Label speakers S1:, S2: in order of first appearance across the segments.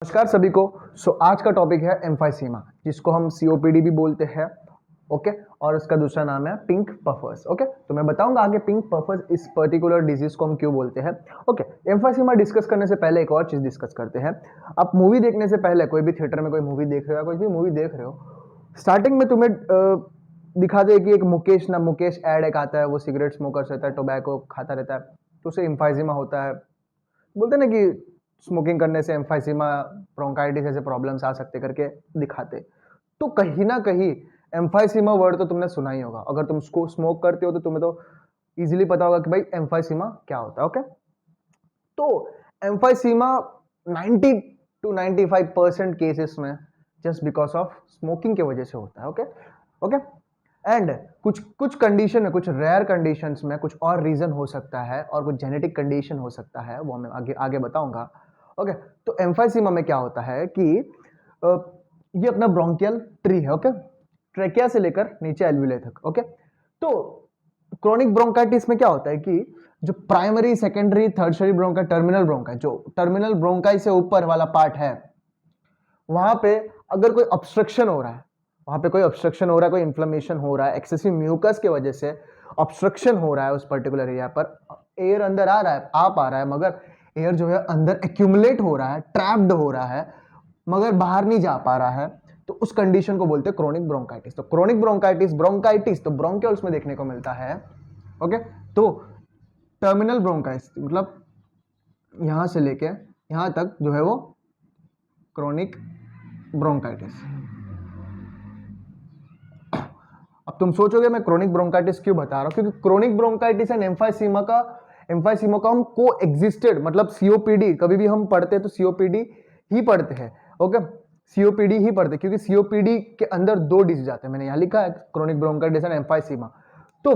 S1: नमस्कार सभी को। आज का टॉपिक है एम्फाइसीमा, जिसको हम सीओपीडी भी बोलते हैं। ओके, और इसका दूसरा नाम है पिंक पफर्स। ओके, तो मैं बताऊंगा आगे पिंक पफर्स इस पर्टिकुलर डिजीज को हम क्यों बोलते हैं। ओके, एम्फाइसीमा डिस्कस करने से पहले एक और चीज डिस्कस करते हैं। आप मूवी देखने से पहले, कोई भी थिएटर में कोई मूवी देख रहे हो या कोई भी मूवी देख रहे हो, स्टार्टिंग में तुम्हें दिखा दे कि एक मुकेश एड एक आता है, वो सिगरेट स्मोकर रहता है, टोबैको खाता रहता है, तो उसे एम्फाइसीमा होता है। बोलते हैं ना कि स्मोकिंग करने से एम्फाइसीमा, ब्रोंकाइटिस जैसे प्रॉब्लम्स आ सकते करके दिखाते। तो कहीं ना कहीं एम्फाइसीमा वर्ड तो तुमने सुना ही होगा। अगर तुम उसको स्मोक करते हो तो तुम्हें तो इजीली पता होगा कि भाई एम्फाइसीमा क्या होता है। ओके, तो एम्फाइसीमा 90 to 95% केसेस में जस्ट बिकॉज ऑफ स्मोकिंग की वजह से होता है। ओके ओके, एंड कुछ कुछ कंडीशन में, कुछ रेयर कंडीशंस में कुछ और रीजन हो सकता है और कुछ जेनेटिक कंडीशन हो सकता है, वो मैं आगे आगे बताऊंगा। ओके, तो एम्फाइसीमा में क्या होता है कि अ, ये अपना ब्रोंकियल ट्री है। ओके, ट्रेकिया से लेकर नीचे एल्विले तक। ओके, तो क्रोनिक ब्रोंकाइटिस में क्या होता है कि जो primary, secondary, tertiary bronchi, terminal bronchi, जो टर्मिनल ब्रोंकाई से ऊपर वाला पार्ट है, वहां पे अगर कोई ऑब्स्ट्रक्शन हो रहा है, वहां पे कोई ऑब्स्ट्रक्शन हो रहा है, कोई इन्फ्लेमेशन हो रहा है, एक्सेसिव म्यूकस की वजह से ऑब्स्ट्रक्शन हो रहा है उस पर्टिकुलर एरिया पर, एयर अंदर आ रहा है, आ पा रहा है, मगर एयर जो है अंदर एक्यूमुलेट हो रहा है, ट्रैप्ड हो रहा है, मगर बाहर नहीं जा पा रहा है, तो उस कंडीशन को बोलते हैं क्रोनिक ब्रोंकाइटिस। तो क्रोनिक ब्रोंकाइटिस तो ब्रोंकियल्स में देखने को मिलता है। ओके, तो टर्मिनल ब्रोंकाइटिस मतलब यहां से लेके यहां तक जो है वो क्रोनिक ब्रोंकाइटिस। अब तुम सोचोगे मैं क्रोनिक ब्रोंकाइटिस क्यों बता रहा हूं, क्योंकि क्रोनिक ब्रोंकाइटिस एंड एम्फाइसीमा का हम को एग्जिस्टेड, मतलब सीओपीडी कभी भी हम पढ़ते हैं तो सीओपीडी ही पढ़ते हैं। ओके, सीओपीडी ही पढ़ते हैं, क्योंकि सीओपीडी के अंदर दो डिजीज आते हैं। मैंने यहां लिखा है क्रोनिक ब्रोंकाइटिस एंड एम्फाइसीमा। तो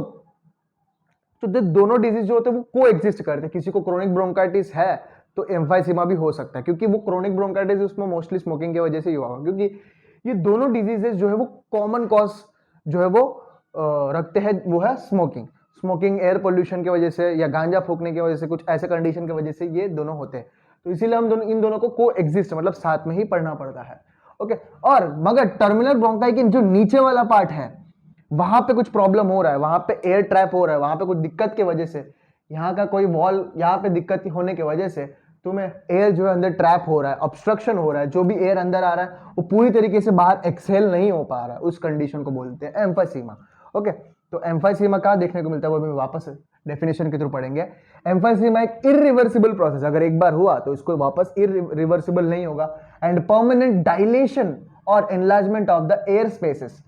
S1: दोनों डिजीज जो होते हैं वो को एग्जिस्ट करते हैं। किसी को क्रोनिक ब्रोंकाइटिस है तो एम्फाइसीमा भी हो सकता है, क्योंकि वो क्रोनिक ब्रोंकाइटिस उसमें मोस्टली स्मोकिंग की वजह से ही हुआ होगा, क्योंकि ये दोनों डिजीजेस जो है वो कॉमन कॉज जो है वो रखते हैं, वो है स्मोकिंग। स्मोकिंग एयर पोल्यूशन की वजह से या गांजा फूकने की वजह से, कुछ ऐसे कंडीशन की वजह से ये दोनों होते हैं। तो इसीलिए हम इन दोनों को एग्जिस्ट, मतलब साथ में ही पढ़ना पड़ता है। ओके, और मगर टर्मिनल ब्रोंकाई की जो नीचे वाला पार्ट है, वहां पे कुछ प्रॉब्लम हो रहा है, वहां पे एयर ट्रैप हो रहा है, वहां पे कुछ दिक्कत की वजह से, यहाँ का कोई वॉल, यहाँ पे दिक्कत होने की वजह से तुम्हें एयर जो है अंदर ट्रैप हो रहा है, ऑब्स्ट्रक्शन हो रहा है, जो भी एयर अंदर आ रहा है वो पूरी तरीके से बाहर एक्सहेल नहीं हो पा रहा है, उस कंडीशन को बोलते हैं एम्फाइसीमा। ओके, तो एम्फाइसीमा कहाँ देखने को मिलता है वो भी वापस डेफिनेशन के थ्रू पढ़ेंगे। एम्फाइसीमा एक इरिवर्सिबल प्रोसेस, अगर एक बार हुआ तो इसको वापस इरिवर्सिबल नहीं होगा। एंड परमानेंट डायलेशन और enlargement of the air spaces,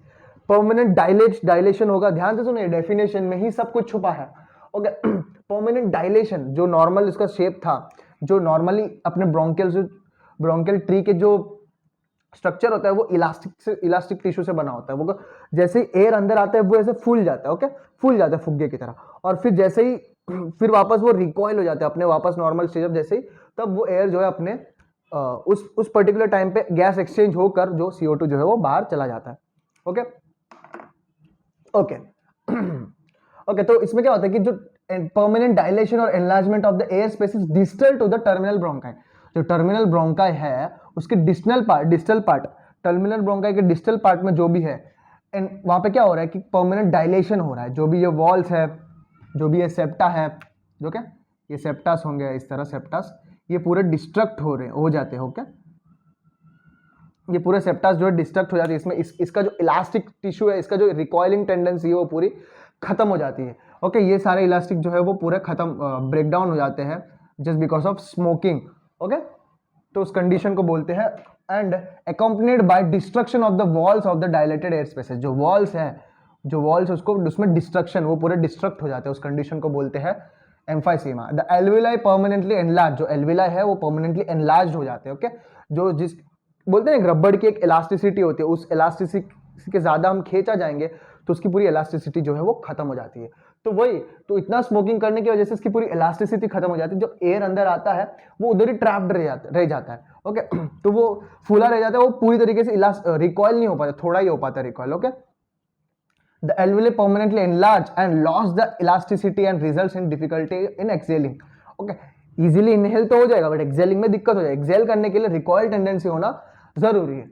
S1: permanent dilation होगा। ध्यान से सुनिए, डेफिनेशन में ही सब कुछ छुपा है। ओके, परमानेंट डायलेशन, जो नॉर्मल इसका शेप था, जो नॉर्मली अपने ब्रोंकियल ट्री के जो स्ट्रक्चर होता है वो इलास्टिक टिश्यू से बना होता है। वो जैसे ही एयर अंदर आता है वो ऐसे फूल जाता है। ओके, फूल जाता है फुग्गे की तरह, और फिर जैसे ही फिर वापस वो रिकॉइल हो जाता है अपने वापस नॉर्मल स्टेज, जैसे ही तब वो एयर जो है अपने उस पर्टिकुलर टाइम पे गैस एक्सचेंज होकर जो CO2 जो है वो बाहर चला जाता है। ओके ओके ओके, तो इसमें क्या होता है कि जो परमानेंट डायलेशन और enlargement of the air spaces distal to the terminal bronchi, जो टर्मिनल ब्रोंकाई है उसके डिस्टल पार्ट, टर्मिनल ब्रोंकाई के डिस्टल पार्ट में जो भी है, एंड वहां पे क्या हो रहा है कि परमानेंट डायलेशन हो रहा है। जो भी ये वॉल्स है, जो भी ये सेप्टा है, जो क्या ये सेप्टास होंगे, इस तरह सेप्टास, ये पूरे डिस्ट्रक्ट हो जाते हैं। ओके, ये पूरे सेप्टास जो है डिस्ट्रक्ट हो जाती है। इसमें इसका जो इलास्टिक टिश्यू है, इसका जो रिकॉइलिंग टेंडेंसी है वो पूरी खत्म हो जाती है। ओके, ये सारे इलास्टिक जो है वो पूरे खत्म, ब्रेक डाउन हो जाते हैं just because of smoking. Okay, तो उस कंडीशन को बोलते हैं। And accompanied by destruction of the walls of the dilated air spaces, जो वॉल्स उसको उसमें डिस्ट्रक्शन, वो पूरे डिस्ट्रक्ट हो जाते हैं, उस कंडीशन को बोलते हैं emphysema. The alveoli permanently enlarge, जो एल्विलाई है वो परमानेंटली एनलार्ज हो जाते हैं। ओके, जो जिस बोलते हैं रबड़ की एक इलास्टिसिटी होती है, उस इलास्टिसिटी के ज्यादा हम खींचा जाएंगे तो उसकी पूरी इलास्टिसिटी जो है वो खत्म हो जाती है। तो वही, तो इतना स्मोकिंग करने की वजह से इसकी पूरी इलास्टिसिटी खत्म हो जाती है। जो एयर अंदर आता है वो उधर ही ट्रैप्ड रह जाता है। ओके, तो वो फूला रह जाता है, वो पूरी तरीके से रिकॉइल नहीं हो पाता, थोड़ा ही हो पाता है recoil. Okay, the alveoli permanently enlarge and lost the elasticity and results in difficulty in exhaling. Okay, easily inhale तो हो जाएगा बट एक्सेलिंग में दिक्कत हो जाएगी। एक्सेल करने के लिए रिकॉइल टेंडेंसी होना जरूरी है।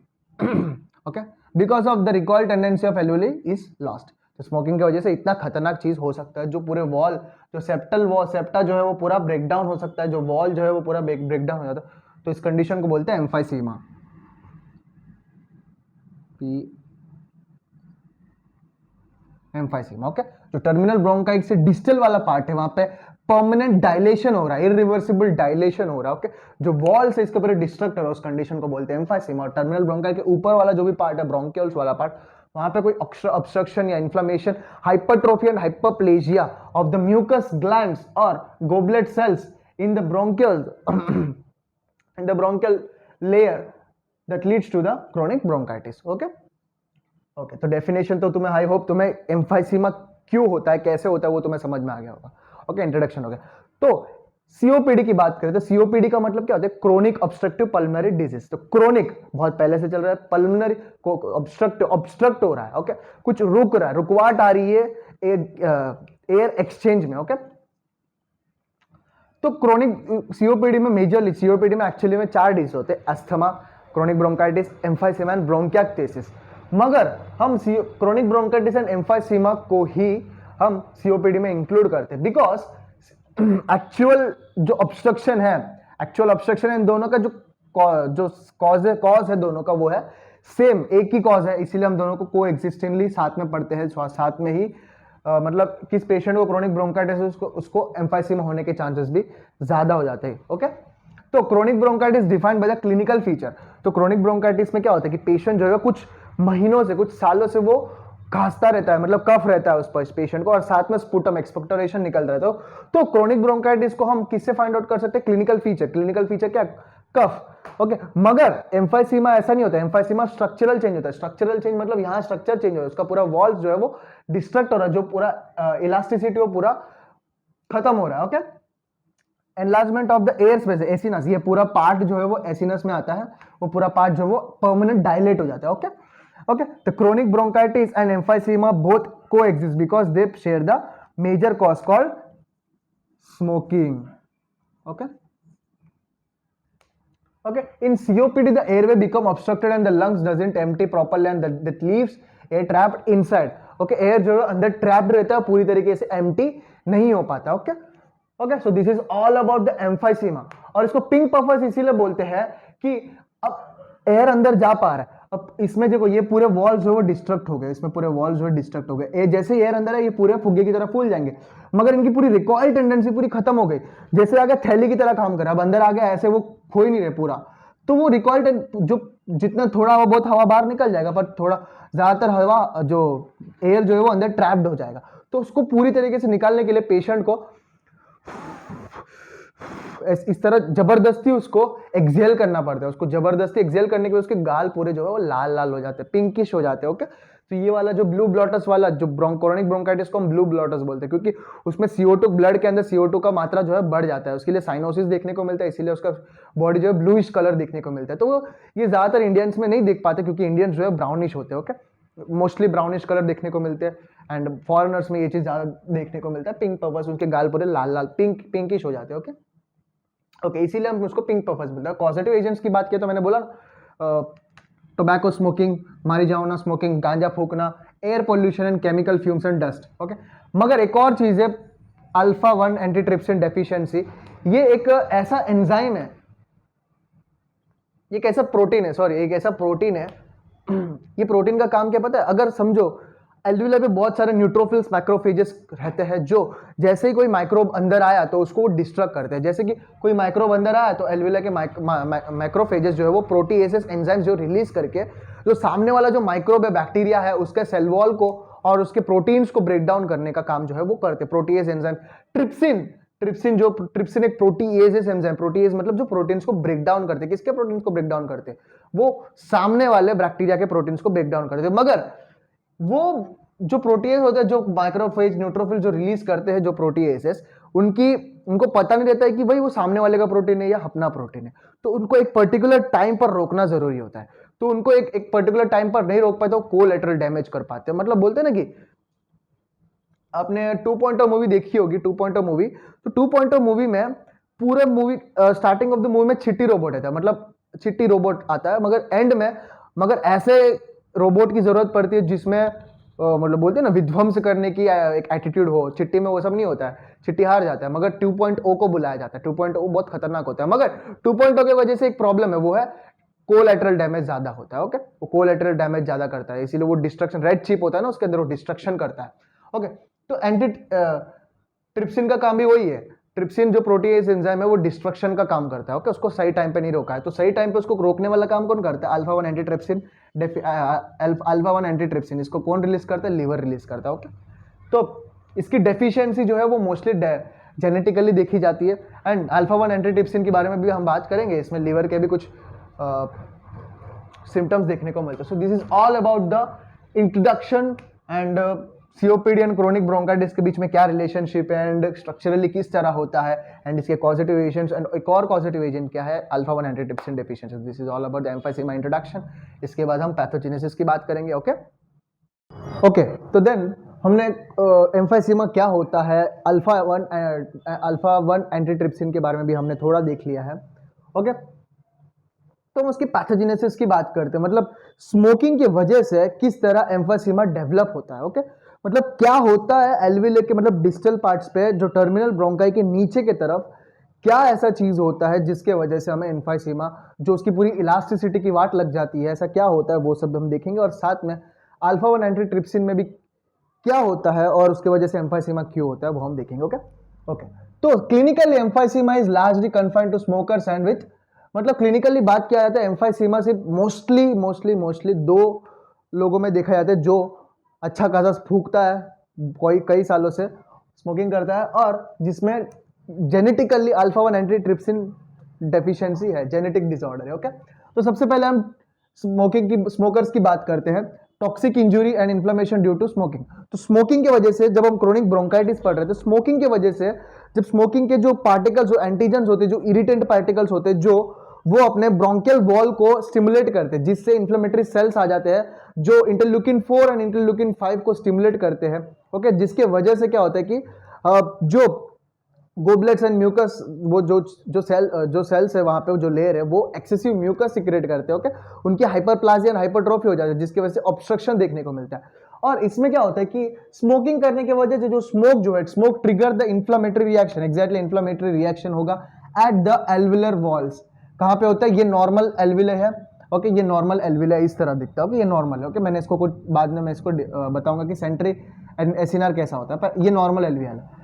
S1: Okay, because of the recoil tendency of alveoli is lost. तो स्मोकिंग की वजह से इतना खतरनाक चीज हो सकता है, जो पूरे वॉल, जो सेप्टल वॉल, सेप्टा जो है वो पूरा ब्रेक डाउन हो सकता है, जो वॉल जो है वो पूरा ब्रेक डाउन हो जाता है। तो इस कंडीशन को बोलते हैं एम्फाइसीमा। एम्फाइसीमा। ओके, जो टर्मिनल ब्रोंकाइट से डिस्टल वाला पार्ट है वहां पे परमानेंट डायलेशन हो रहा है, इरिवर्सिबल डायलेशन हो रहा है। ओके, जो वॉल से इसके पूरे डिस्ट्रक्ट हो रहा है, उस कंडीशन को बोलते हैं एम्फाइसीमा। और टर्मिनल ब्रोंकाइट के ऊपर वाला जो भी पार्ट है, ब्रोंकियल्स वाला पार्ट, वहां पे कोई ऑब्स्ट्रक्शन या inflammation, hypertrophy and hyperplasia of the mucus glands और goblet cells in the bronchials in the bronchial layer that leads to the chronic bronchitis. Okay okay, तो डेफिनेशन तो तुम्हें, आई होप तुम्हें एम्फाइसीमा क्यों होता है, कैसे होता है, वो तुम्हें समझ में आ गया होगा। ओके, इंट्रोडक्शन हो गया। तो सीओपीडी की बात करें तो सीओपीडी का मतलब क्या होता है? Chronic obstructive pulmonary disease. तो क्रोनिक बहुत पहले से चल रहा है, पल्मोनरी को ऑब्स्ट्रक्ट हो रहा है। ओके, कुछ रुक रहा है, रुकवाट आ रही है एयर एक्सचेंज में। ओके, तो क्रोनिक सीओपीडी में मेजरली, सीओपीडी में एक्चुअली में 4 डिजीज होते हैं, asthma, chronic bronchitis, emphysema and bronchiectasis. मगर हम क्रोनिक ब्रोंकाइटिस एंड एम्फाइसीमा को ही हम सीओपीडी में इंक्लूड करते हैं, बिकॉज एक्चुअल जो ऑब्स्ट्रक्शन है, इन दोनों का जो कॉज है दोनों का, वो है सेम, एक ही कॉज है, इसीलिए हम दोनों को को एग्जिस्टिंगली साथ में पढ़ते हैं, साथ में ही मतलब किस पेशेंट को क्रोनिक ब्रोंकाइटिस है उसको एम्फाइसीमा होने के चांसेस भी ज्यादा हो जाते हैं। ओके, तो chronic bronchitis defined by the clinical feature. तो क्रोनिक ब्रोंकाइटिस में क्या होता है कि पेशेंट जो है कुछ महीनों से, कुछ सालों से वो खांसता रहता है, मतलब कफ रहता है उस पर, पेशेंट को, और साथ में स्पुटम, एक्सपेक्टोरेशन निकल रहा है। तो क्रोनिक ब्रोंकाइटिस को हम किससे फाइंड आउट कर सकते हैं? Clinical feature. क्लिनिकल फीचर क्या? कफ। ओके, मगर एम्फाइसीमा ऐसा नहीं होता है, एम्फाइसीमा स्ट्रक्चरल चेंज होता है। स्ट्रक्चरल चेंज मतलब यहां स्ट्रक्चर चेंज हो रहा है, उसका पूरा वॉल्स जो है वो डिस्ट्रक्ट हो रहा है, जो पूरा इलास्टिसिटी वो पूरा खत्म हो रहा है। Okay, enlargement of the air space, acinus, ये पूरा पार्ट जो है वो एसिनस में आता है, वो पूरा पार्ट जो है वो परमानेंट डायलेट हो जाता है। Okay okay, the chronic bronchitis and emphysema both coexist because they share the major cause called smoking. Okay okay, in COPD the airway become obstructed and the lungs doesn't empty properly and that leaves air trapped inside. okay, air जो है अंदर trapped रहता है, पूरी तरीके से empty नहीं हो पाता। okay okay, so this is all about the emphysema। और इसको पिंक पफर्स इसीलिए बोलते हैं कि अब एयर अंदर जा पा रहा है। अब इसमें देखो ये पूरे वॉल्स जो है डिस्ट्रक्ट हो गए, इसमें पूरे वॉल्स जो है डिस्ट्रक्ट हो गए, जैसे एयर अंदर है ये पूरे फुग्गे की तरह फूल जाएंगे, मगर इनकी पूरी रिकॉइल टेंडेंसी पूरी खत्म हो गई, जैसे आगे थैली की तरह काम कर रहा है, अब अंदर आ गया, ऐसे वो हो ही नहीं रहे पूरा। तो वो रिकॉइल जो जितना थोड़ा बहुत हवा बाहर निकल जाएगा, पर थोड़ा ज्यादातर हवा जो एयर जो है वो अंदर ट्रैप्ड हो जाएगा। तो उसको पूरी तरीके से निकालने के लिए पेशेंट को इस तरह जबरदस्ती उसको एक्सेल करना पड़ता है। उसको जबरदस्ती एक्सेल करने के उसके गाल पूरे जो है वो लाल लाल हो जाते हैं, पिंकिश हो जाते हैं। ओके, तो ये वाला जो ब्लू ब्लॉटस वाला जो क्रोनिक ब्रोंकाइटिस को हम ब्लू ब्लॉटस बोलते हैं, क्योंकि उसमें CO2, ब्लड के अंदर CO2 का मात्रा जो है बढ़ जाता है, उसके लिए साइनोसिस देखने को मिलता है, इसीलिए उसका बॉडी जो है ब्लूइश कलर देखने को मिलता है। तो ये ज्यादातर इंडियंस में नहीं देख पाते, क्योंकि इंडियंस जो है ब्राउनिश होते हैं। ओके, मोस्टली ब्राउनिश कलर देखने को मिलते हैं, एंड फॉरेनर्स में ये चीज ज्यादा देखने को मिलता है, पिंक पफर्स, उनके गाल पूरे लाल लाल पिंकिश हो जाते हैं। ओके ओके, इसीलिए हम उसको पिंक पफर्स बोलते हैं। पॉजिटिव एजेंट्स की बात की तो मैंने बोला टोबैको स्मोकिंग, मारिजुआना स्मोकिंग, गांजा फूकना, air pollution and chemical fumes and dust. Okay, मगर एक और चीज है अल्फा 1 एंटीट्रिप्सिन डेफिशिएंसी। ये एक ऐसा एंजाइम है, ये एक ऐसा प्रोटीन है, सॉरी एक ऐसा प्रोटीन है। ये प्रोटीन का काम क्या पता है? अगर समझो एल्वियोलाई पे बहुत सारे न्यूट्रोफिल्स, मैक्रोफेजेस रहते हैं, जो जैसे ही कोई माइक्रोब अंदर आया तो उसको डिस्ट्रक्ट करते हैं। जैसे कि कोई माइक्रोब अंदर आया तो एल्वियोलाई के मैक्रोफेजेस जो है वो प्रोटीएसेस एंजाइम्स जो रिलीज करके जो सामने वाला जो माइक्रोब है, बैक्टीरिया है, उसके सेल वॉल को और उसके प्रोटीन्स को ब्रेक डाउन करने का काम जो है वो करते हैं प्रोटीएस एंजाइम। ट्रिप्सिन एक प्रोटीएज एंजाइम, प्रोटीएज मतलब जो प्रोटीन्स को ब्रेक डाउन करते हैं। किसके प्रोटीन्स को ब्रेक डाउन करते हैं? वो सामने वाले बैक्टीरिया के प्रोटीन्स को ब्रेक डाउन करते हैं। मगर वो जो प्रोटीएज होते हैं, जो माइक्रोफेज न्यूट्रोफिल जो रिलीज करते हैं, जो प्रोटीएसेस, उनको पता नहीं रहता है कि भाई वो सामने वाले का प्रोटीन है या अपना प्रोटीन है। तो उनको एक पर्टिकुलर टाइम पर रोकना जरूरी होता है। तो उनको एक पर्टिकुलर टाइम पर नहीं रोक पाए तो कोलैटरल डैमेज कर पाते हैं। मतलब बोलते हैं ना कि आपने 2.0 मूवी देखी होगी, 2.0 मूवी। तो 2.0 मूवी में पूरे movie starting of the movie में चिट्टी रोबोट है, मतलब चिट्टी रोबोट आता है, मगर एंड में मगर ऐसे रोबोट की जरूरत पड़ती है जिसमें मतलब बोलते हैं ना विध्वंस करने की एक एटीट्यूड हो। चिट्टी में वो सब नहीं होता है, चिट्टी हार जाता है, मगर 2.0 को बुलाया जाता है। 2.0 बहुत खतरनाक होता है, मगर 2.0 की वजह से एक प्रॉब्लम है, वो है कोलैटरल डैमेज ज्यादा होता है। ओके, वो कोलैटरल डैमेज ज्यादा करता है, इसीलिए वो डिस्ट्रक्शन, रेड चिप होता है ना उसके अंदर, वो डिस्ट्रक्शन करता है। ओके, तो एंटी ट्रिप्सिन का काम भी वही है। ट्रिप्सिन जो प्रोटीएज एंजाइम है वो डिस्ट्रक्शन का काम करता है। ओके, उसको सही टाइम पे नहीं रोका है, तो सही टाइम पे उसको रोकने वाला काम कौन करता है? Alpha 1 antitrypsin. अल्फा 1 एंटीट्रिप्सिन इसको कौन रिलीज करता है? लीवर रिलीज करता है। ओके, तो इसकी डेफिशिएंसी जो है वो मोस्टली जेनेटिकली देखी जाती है। एंड अल्फा 1 एंटीट्रिप्सिन के बारे में भी हम बात करेंगे, इसमें लीवर के भी कुछ सिम्टम्स देखने को मिलते हैं। So this is all about the introduction and COPD and chronic bronchitis के बीच में क्या रिलेशनशिप है एंड स्ट्रक्चरली किस तरह होता है एंड इसके कॉजेटिव एजेंट्स एंड एक और कॉजेटिव एजेंट क्या है? Alpha 1 antitrypsin deficiency. This is all about the emphysema introduction. इसके बाद हम पैथोजेनेसिस की बात करेंगे। ओके, तो देन हमने एम्फाइसीमा क्या होता है, अल्फा 1 एंटीट्रिप्सिन के बारे में भी हमने थोड़ा देख लिया है। ओके, तो हम उसकी पैथोजेनेसिस की बात करते हैं, मतलब स्मोकिंग की वजह से किस तरह एम्फाइसीमा डेवलप होता है। ओके, मतलब क्या होता है एल्विले के मतलब डिस्टल पार्ट्स पे जो टर्मिनल ब्रोंकाई के नीचे की तरफ क्या ऐसा चीज होता है जिसके वजह से हमें एम्फाइसीमा, जो उसकी पूरी इलास्टिसिटी की वाट लग जाती है, ऐसा क्या होता है वो सब हम देखेंगे। और साथ में अल्फा 1 एंटीट्रिप्सिन में भी क्या होता है और उसके वजह से एम्फाइसीमा क्यों होता है वो हम देखेंगे। ओके, तो clinically emphysema is largely confined to smokers and with, मतलब क्लिनिकली बात किया जाता है एम्फाइसीमा सिर्फ मोस्टली दो लोगों में देखा जाता है, जो अच्छा खासा फूकता है, कोई कई सालों से स्मोकिंग करता है, और जिसमें जेनेटिकली अल्फा 1 एंटीट्रिप्सिन डेफिशिएंसी है, जेनेटिक डिसऑर्डर है। ओके, तो सबसे पहले हम स्मोकर्स की बात करते हैं। Toxic injury and inflammation due to smoking. तो स्मोकिंग की वजह से, जब हम क्रोनिक ब्रोंकाइटिस पढ़ रहे थे, स्मोकिंग की वजह से जब स्मोकिंग के जो पार्टिकल्स, जो एंटीजेंस होते हैं, जो इरिटेंट पार्टिकल्स होते हैं, जो वो अपने ब्रोंकियल वॉल को स्टिमुलेट करते हैं, जिससे इन्फ्लेमेटरी सेल्स आ जाते हैं जो इंटरल्यूकिन 4 एंड इंटरल्यूकिन 5 को स्टिमुलेट करते हैं। ओके, जिसके वजह से क्या होता है कि जो गोबलेट्स एंड म्यूकस, वो जो सेल्स है वहां पे, जो लेयर है, वो एक्सेसिव म्यूकस सिक्रेट करते हैं। ओके, उनकी हाइपरप्लाजिया एंड हाइपरट्रोफी हो जाती है, जिसकी वजह से ऑब्स्ट्रक्शन देखने को मिलता है। और इसमें क्या होता है कि स्मोकिंग करने की वजह से जो स्मोक जो है, smoke trigger the inflammatory reaction, exactly inflammatory reaction होगा एट द एल्विलर वॉल्स। कहां पे होता है? ये नॉर्मल एल्विले है। ओके, ये नॉर्मल एल्विले इस तरह दिखता है। ओके, ये नॉर्मल है। ओके, मैंने इसको कुछ बाद में मैं इसको बताऊंगा कि सेंट्री एसिनार कैसा होता है, पर ये नॉर्मल एल्वियल है।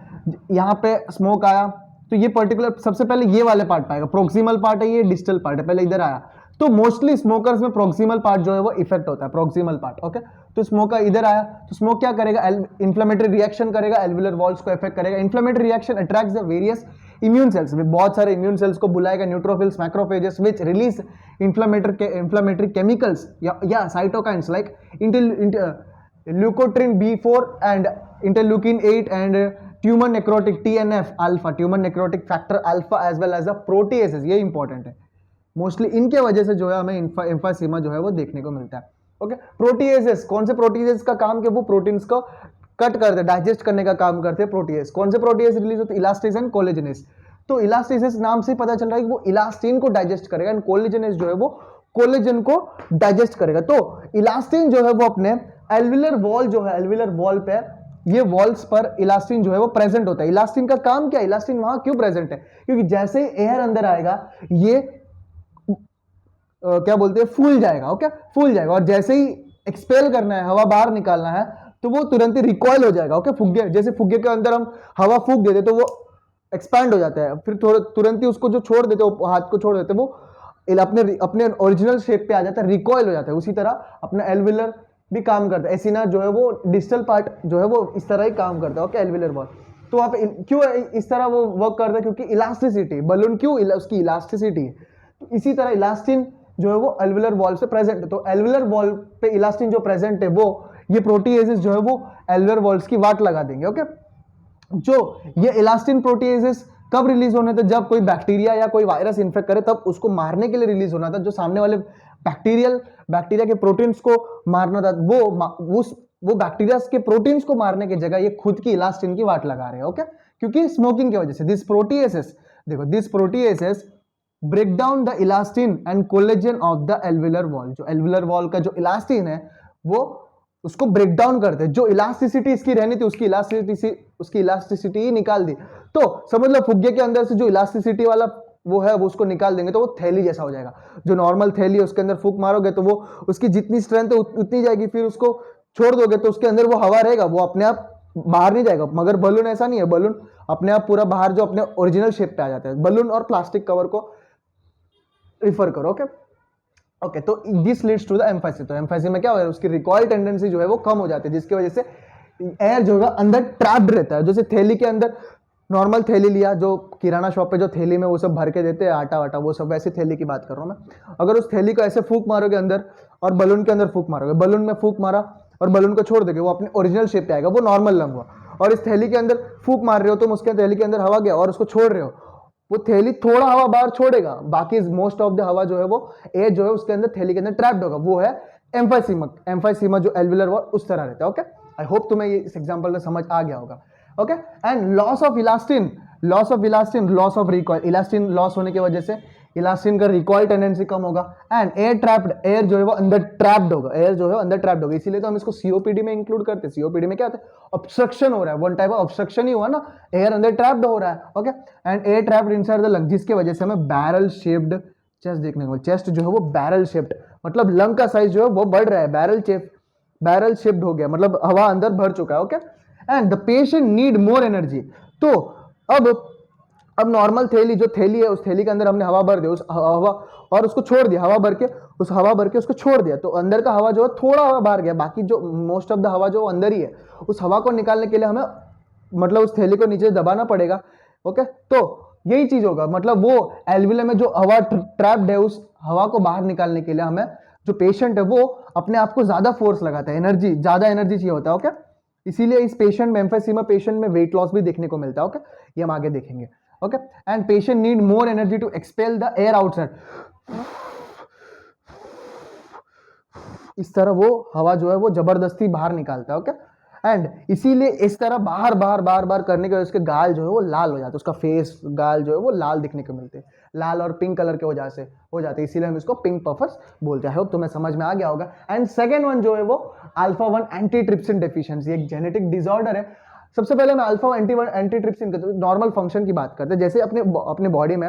S1: यहाँ पे स्मोक आया तो ये पर्टिकुलर सबसे पहले ये वाले पार्ट पाएगा, प्रोक्सिमल पार्ट है, ये डिस्टल पार्ट है, पहले इधर आया। तो मोस्टली स्मोकर्स में प्रोक्सिमल पार्ट जो है वो इफेक्ट होता है, प्रोक्सिमल पार्ट। ओके, तो स्मोक इधर आया तो स्मोक क्या करेगा? इन्फ्लेमेटरी रिएक्शन करेगा, एल्विलर वॉल्स को इफेक्ट करेगा। Inflammatory reaction attracts the various immune cells, बहुत सारे इम्यून सेल्स को बुलाएगा, neutrophils, macrophages, which release inflammatory chemicals या cytokines like leukotriene B4 and interleukin 8 and tumour necrotic TNF alpha, tumour necrotic factor alpha, as well as the proteases. ये important है, mostly इनके वजह से जो है हमें एम्फाइसीमा जो है वो देखने को मिलता है। ओके, प्रोटीएसेस, कौन से प्रोटीएसेस का काम के वो प्रोटीन्स को कट करते, डाइजेस्ट करने का काम करते हैं प्रोटीएस। कौन से प्रोटीएस रिलीज होते हैं? इलास्टिस एंड कोलेजनेस। तो इलास्टिस नाम से पता चल रहा है कि वो इलास्टिन को डाइजेस्ट करेगा एंड कोलेजनेस जो है वो कोलेजन को डाइजेस्ट करेगा। तो इलास्टिन जो है वो अपने एल्विलर वॉल जो है, एल्विलर वॉल पे, ये वॉल्स पर इलास्टिन जो है वो प्रेजेंट होता है। इलास्टिन का काम क्या है? इलास्टिन वहां क्यों प्रेजेंट है? क्योंकि जैसे ही एयर अंदर आएगा ये क्या बोलते हैं, फूल जाएगा। ओके, फूल जाएगा, और जैसे ही एक्सपेल करना है, हवा बाहर निकालना है, तो वो तुरंत ही रिकॉइल हो जाएगा। ओके, फुग्गे, जैसे फुग्गे के अंदर हम हवा फूंक देते तो वो एक्सपैंड हो जाता है, फिर तुरंत ही उसको जो छोड़ देते, हाथ को छोड़ देते, वो अपने ओरिजिनल शेप पे आ जाता है, रिकॉइल हो जाता है। उसी तरह अपना एल्विलर भी काम करता है। एसिना जो है वो डिस्टल पार्ट जो है वो इस तरह ही काम करता है। Okay, alveolar wall. तो वहां पे क्यों इस तरह वो वर्क करता है? क्योंकि इलास्टिसिटी, बलून क्यों, उसकी इलास्टिसिटी है। तो इसी तरह इलास्टिन जो है वो एल्विलर वॉल से प्रेजेंट है। तो एल्विलर वॉल पे इलास्टिन जो प्रेजेंट है, वो ये प्रोटीएसेस जो है वो एल्विलर वॉल्स की वाट लगा देंगे। ओके, जो ये इलास्टिन प्रोटीएसेस कब रिलीज होने थे? जब कोई बैक्टीरिया या कोई वायरस इन्फेक्ट करे तब उसको मारने के लिए रिलीज होना था। जो सामने वाले बैक्टीरिया के प्रोटीन्स को मारना था, वो बैक्टीरिया के प्रोटीन्स को मारने की जगह ये खुद की इलास्टिन की वाट लगा रहे हैं। ओके, क्योंकि स्मोकिंग की वजह से दिस प्रोटीएसेस देखो this proteases break down the elastin and collagen of the alveolar wall. जो एल्विलर वॉल का जो इलास्टिन है वो उसको ब्रेक डाउन करते हैं। जो इलास्टिसिटी इसकी रहनी थी उसकी इलास्टिसिटी ही निकाल दी। तो समझ लो फुग्गे के अंदर से जो इलास्टिसिटी वाला वो है वो उसको निकाल देंगे तो वो थैली जैसा हो जाएगा। जो नॉर्मल थैली है उसके अंदर फूंक मारोगे तो वो उसकी जितनी स्ट्रेंथ है उतनी जाएगी, फिर उसको छोड़ दोगे तो उसके अंदर वो हवा रहेगा, वो अपने आप बाहर नहीं जाएगा। मगर बलून ऐसा नहीं है, बलून अपने आप पूरा बाहर जो अपने ओरिजिनल शेप पे आ जाता है। बलून और प्लास्टिक कवर को रिफर करो। ओके तो दिस लीड्स टू द एम्फाइसिस। तो एम्फाइसिस में क्या होगा, उसकी रिकॉइल टेंडेंसी जो है वो कम हो जाती है, जिसकी वजह से एयर जो है अंदर ट्रैप्ड रहता है। जैसे थैली के अंदर नॉर्मल थैली लिया, जो किराना शॉप पे जो थैली में वो सब भर के देते हैं आटा वाटा, वो सब वैसी थैली की बात कर रहा हूँ मैं। अगर उस थैली को ऐसे फूंक मारोगे अंदर और बलून के अंदर फूंक मारोगे, बलून में फूंक मारा और बलून को छोड़ दोगे, वो अपने ओरिजिनल शेप पे आएगा, वो नॉर्मल लंग हुआ। और इस थैली के अंदर फूंक मार रहे हो तुम, उसके थैली के अंदर हवा गया और उसको छोड़ रहे हो, वो थैली थोड़ा हवा बाहर छोड़ेगा, बाकी मोस्ट ऑफ द हवा जो है वो एयर जो है उसके अंदर थैली के अंदर ट्रैप्ड होगा। वो है एम्फाइसीमा। एम्फाइसीमा जो एल्विलर वॉल उस तरह रहता है। ओके आई होप तुम्हें ये इस एग्जांपल में समझ आ गया होगा। Okay and loss of elastin, loss of recoil. Elastin loss होने की वजह से इलास्टिन का रिकॉइल टेंडेंसी कम होगा। एंड एयर ट्रैप्ड, एयर जो है वो अंदर ट्रैप्ड होगा, एयर जो है अंदर ट्रैप्ड होगा। इसीलिए तो हम इसको सीओपीडी में इंक्लूड करते हैं। सीओपीडी में क्या होता है, ऑब्स्ट्रक्शन हो रहा है, वन टाइप ऑफ ऑब्स्ट्रक्शन ही हुआ ना, एयर अंदर ट्रैप्ड हो रहा है। Okay and air trapped inside the lung, जिसकी वजह से हमें बैरल शेप्ड चेस्ट देखने को, चेस्ट जो है वो बैरल शेप्ड, मतलब लंग का साइज जो है वो बढ़ रहा है, बैरल शेप्ड हो गया, मतलब हवा अंदर भर चुका है। Okay and the patient need more energy. तो अब नॉर्मल थैली, जो थैली है उस थैली के अंदर हमने हवा भर दी, उस हवा और उसको छोड़ दिया, हवा भर के उसको छोड़ दिया, तो अंदर का हवा जो है थोड़ा हवा बाहर गया, बाकी जो मोस्ट ऑफ द हवा जो अंदर ही है, उस हवा को निकालने के लिए हमें मतलब उस थैली को नीचे दबाना पड़ेगा। ओके तो यही चीज होगा, मतलब वो एल्विलम में जो हवा ट्रैप्ड है उस हवा को बाहर निकालने के लिए हमें, जो पेशेंट है वो अपने आप को ज्यादा फोर्स लगाता है, ज्यादा एनर्जी चाहिए होता है। ओके इसीलिए इस पेशेंट में, एम्फाइसीमा पेशेंट में वेट लॉस भी देखने को मिलता है। ओके ये हम आगे देखेंगे। Okay and patient need more energy to expel the air outside. इस तरह वो हवा जो है वो जबरदस्ती बाहर निकालता है। ओके एंड इसीलिए इस तरह बार बार करने के वजह से उसके गाल जो है वो लाल हो जाते हैं, उसका फेस गाल जो है वो लाल दिखने को मिलते हैं, लाल और पिंक कलर के वजह से हो जाते हैं, इसीलिए हम इसको पिंक पफर्स बोलते हैं। होप तुम्हें समझ में आ गया होगा। एंड सेकेंड वन जो है वो अल्फा 1 एंटीट्रिप्सिन डेफिशिएंसी, एक जेनेटिक डिसऑर्डर है। सबसे पहले मैं अल्फा एंटीट्रिप्सिन के नॉर्मल फंक्शन की बात करते हैं। जैसे अपने बॉडी में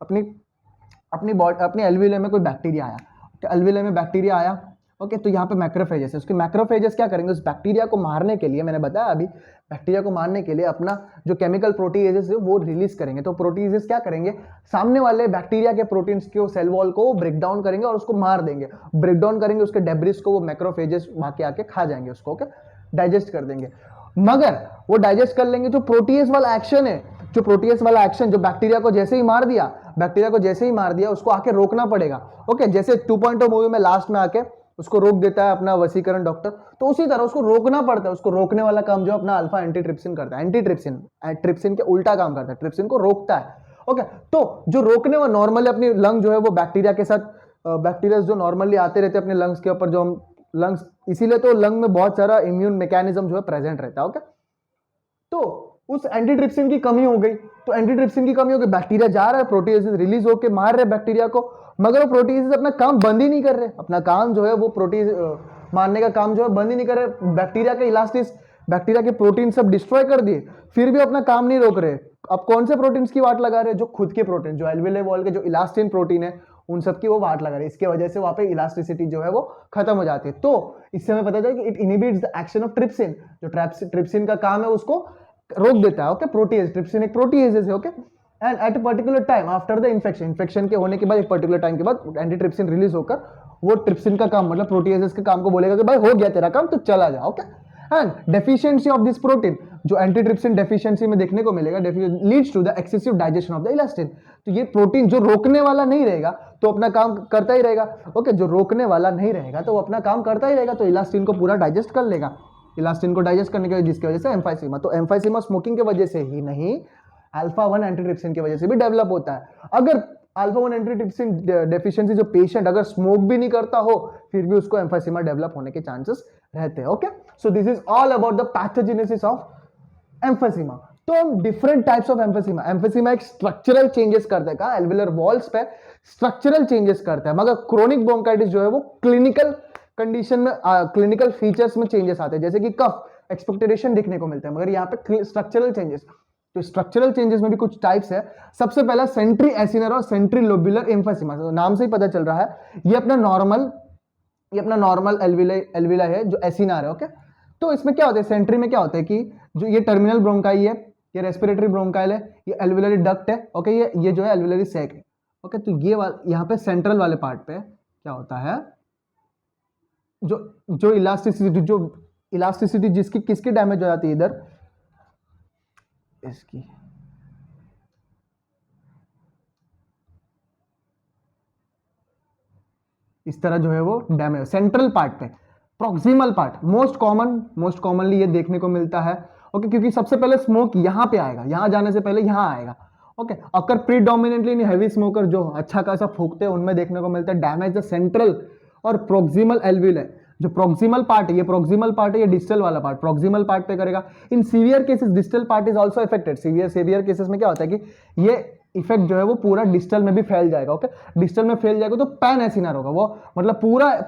S1: अपनी एल्वियले में कोई बैक्टीरिया आया, तो एल्वियले में बैक्टीरिया आया, ओके तो यहाँ पे मैक्रोफेजेस है, उसके मैक्रोफेजेस क्या करेंगे, उस बैक्टीरिया को मारने के लिए, मैंने बताया अभी, बैक्टीरिया को मारने के लिए अपना जो केमिकल प्रोटीएजेस है वो रिलीज करेंगे। तो प्रोटीएजेस क्या करेंगे, सामने वाले बैक्टीरिया के प्रोटीन्स के सेल वॉल को ब्रेक डाउन करेंगे और उसको मार देंगे, ब्रेक डाउन करेंगे, उसके डेब्रिस को वो मैक्रोफेजेस आके आके खा जाएंगे उसको, ओके डाइजेस्ट कर देंगे। मगर वो डाइजेस्ट कर लेंगे, जो प्रोटीएस वाला एक्शन है, जो प्रोटीएस वाला एक्शन, जो बैक्टीरिया को जैसे ही मार दिया उसको आके रोकना पड़ेगा। ओके जैसे 2.0 मूवी में लास्ट में आके उसको रोक देता है अपना वसीकरण डॉक्टर, तो उसी तरह उसको रोकना पड़ता है। उसको रोकने वाला काम जो अपना अल्फा एंटीट्रिप्सिन करता है। ट्रिप्सिन के उल्टा काम करता है, ट्रिप्सिन को रोकता है। ओके तो जो रोकने वाला नॉर्मली अपनी लंग जो है वो बैक्टीरिया के साथ, बैक्टीरिया जो नॉर्मली आते रहते हैं अपने लंग्स के ऊपर, जो हम लंग्स, इसीलिए तो लंग में बहुत सारा इम्यून मैकेनिज्म जो है प्रेजेंट रहता है। ओके तो उस एंटीट्रिप्सिन की कमी हो गई, तो एंटीट्रिप्सिन की कमी हो गई, बैक्टीरिया जा रहा है, प्रोटीएजेस रिलीज होकर मार रहे बैक्टीरिया को, मगर वो प्रोटीएजेस अपना काम बंद ही नहीं कर रहे, अपना काम जो है वो मारने का काम जो है बंद ही नहीं कर रहे। बैक्टीरिया के प्रोटीन सब डिस्ट्रॉय कर दिए, फिर भी अपना काम नहीं रोक रहे। अब कौन से प्रोटीन्स की वाट लगा रहे हैं, जो खुद के प्रोटीन, जो एल्वियोलाई वॉल के जो इलास्टिन प्रोटीन है उन सब की वो वाट लगा रहे हैं। इसके वजह से वहां पे इलास्टिसिटी जो है वो खत्म हो जाती है। तो इससे हमें पता चला कि it inhibits the action of trypsin, जो ट्रिप्सिन का काम है उसको रोक देता है। ओके प्रोटीएज, ट्रिप्सिन एक प्रोटीएज है। Okay and at a particular time after the infection के होने के बाद, एक पर्टिकुलर टाइम के बाद एंटीट्रिप्सिन रिलीज होकर वो ट्रिप्सिन का काम, मतलब प्रोटीएजेस के काम को बोलेगा कि भाई हो गया तेरा काम, तो चला जा। Okay and deficiency of this protein, जो एंटीट्रिप्सिन डेफिशिएंसी में देखने को मिलेगा, leads to the excessive digestion of the elastin. तो ये प्रोटीन जो रोकने वाला नहीं रहेगा तो अपना काम करता ही रहेगा। ओके जो रोकने वाला नहीं रहेगा तो वो अपना काम करता ही रहेगा, तो इलास्टिन को पूरा डाइजेस्ट कर लेगा। इलास्टिन को डाइजेस्ट करने की वजह, जिसकी वजह से एम्फाइसीमा, तो एम्फाइसीमा स्मोकिंग की वजह से ही नहीं, अल्फा 1 एंटीट्रिप्सिन की वजह से भी डेवलप होता है। अगर अल्फा 1 एंटीट्रिप्सिन डेफिशिएंसी जो पेशेंट अगर स्मोक भी नहीं करता हो, फिर भी उसको एम्फाइसीमा डेवलप होने के चांसेस रहते हैं। Okay so this is all about the pathogenesis of emphysema. तो हम डिफरेंट टाइप्स ऑफ एम्फेसिमा, एम्फेसिमा एक स्ट्रक्चरल चेंजेस करता है, कहा एल्विलर वॉल्स पे स्ट्रक्चरल चेंजेस करता है, मगर क्रोनिक ब्रोंकाइटिस जो है वो क्लिनिकल कंडीशन में, क्लिनिकल फीचर्स में चेंजेस आते हैं, जैसे कि कफ एक्सपेक्टोरेशन दिखने को मिलता है, मगर यहाँ पे स्ट्रक्चरल चेंजेस। तो स्ट्रक्चरल चेंजेस में भी कुछ टाइप्स है। सबसे पहला सेंट्री एसिनर और सेंट्री लोब्यूलर एम्फेसिमा, तो नाम से ही पता चल रहा है ये अपना नॉर्मल एल्विला है जो एसिनार है। ओके, तो इसमें क्या होता है, सेंट्री में क्या होता है कि जो ये टर्मिनल ब्रोंकाई है, ये रेस्पिरेटरी ब्रोंकाइल है, ये एल्विलरी डक्ट है। ओके, ये जो है एल्विलरी सैक है। ओके, तो ये यहाँ पे सेंट्रल वाले पार्ट पे क्या होता है, जो इलास्टिसिटी जिसकी किसकी डैमेज हो जाती है, इधर इसकी, इस तरह जो है वो डैमेज सेंट्रल पार्ट पे, प्रॉक्सिमल पार्ट मोस्ट कॉमनली ये देखने को मिलता है। ओके, क्योंकि सबसे पहले स्मोक यहां पे आएगा, यहां जाने से पहले यहां आएगा। ओके, अगर प्रीडोमिनेटली इन हैवी स्मोकर जो अच्छा खासा फूकते हैं उनमें देखने को मिलता है डैमेज द सेंट्रल और प्रोक्सिमल एल्विल। जो प्रोक्सिमल पार्ट है, ये प्रोक्सिमल पार्ट है, ये डिस्टल वाला पार्ट प्रोक्सिमल पार्ट पे करेगा। In severe cases distal part is also affected. Severe cases में क्या होता है कि ये इफेक्ट जो है वो पूरा डिस्टल में भी फैल जाएगा। ओके, डिस्टल में फैल जाएगा तो पैन एसिनर होगा, वो मतलब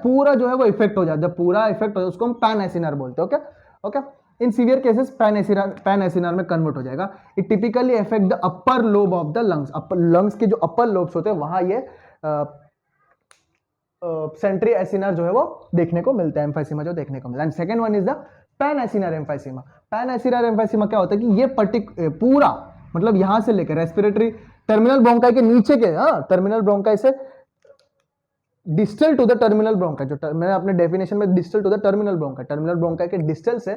S1: पूरा जो है वो इफेक्ट हो जाता है। जब पूरा इफेक्ट हो जाए उसको हम पैन एसिनर बोलते हैं। Okay, in severe cases pan acinar में कन्वर्ट हो जाएगा। It typically affect the upper lobe of the lungs, lungs के जो अपर लोब्स होते हैं वहां ये सेंट्री एसिनर जो है वो देखने को मिलता है, एम्फाइसीमा जो देखने को मिलता है। And second one is the pan acinar emphysema. Pan acinar emphysema क्या होता है कि ये पूरा मतलब यहां से लेकर रेस्पिरेटरी टर्मिनल ब्रोंकाई के नीचे के, टर्मिनल ब्रोंकाई से distal to the terminal bronchi, जो मैंने अपने डेफिनेशन में distal to the terminal bronchi के डिस्टल से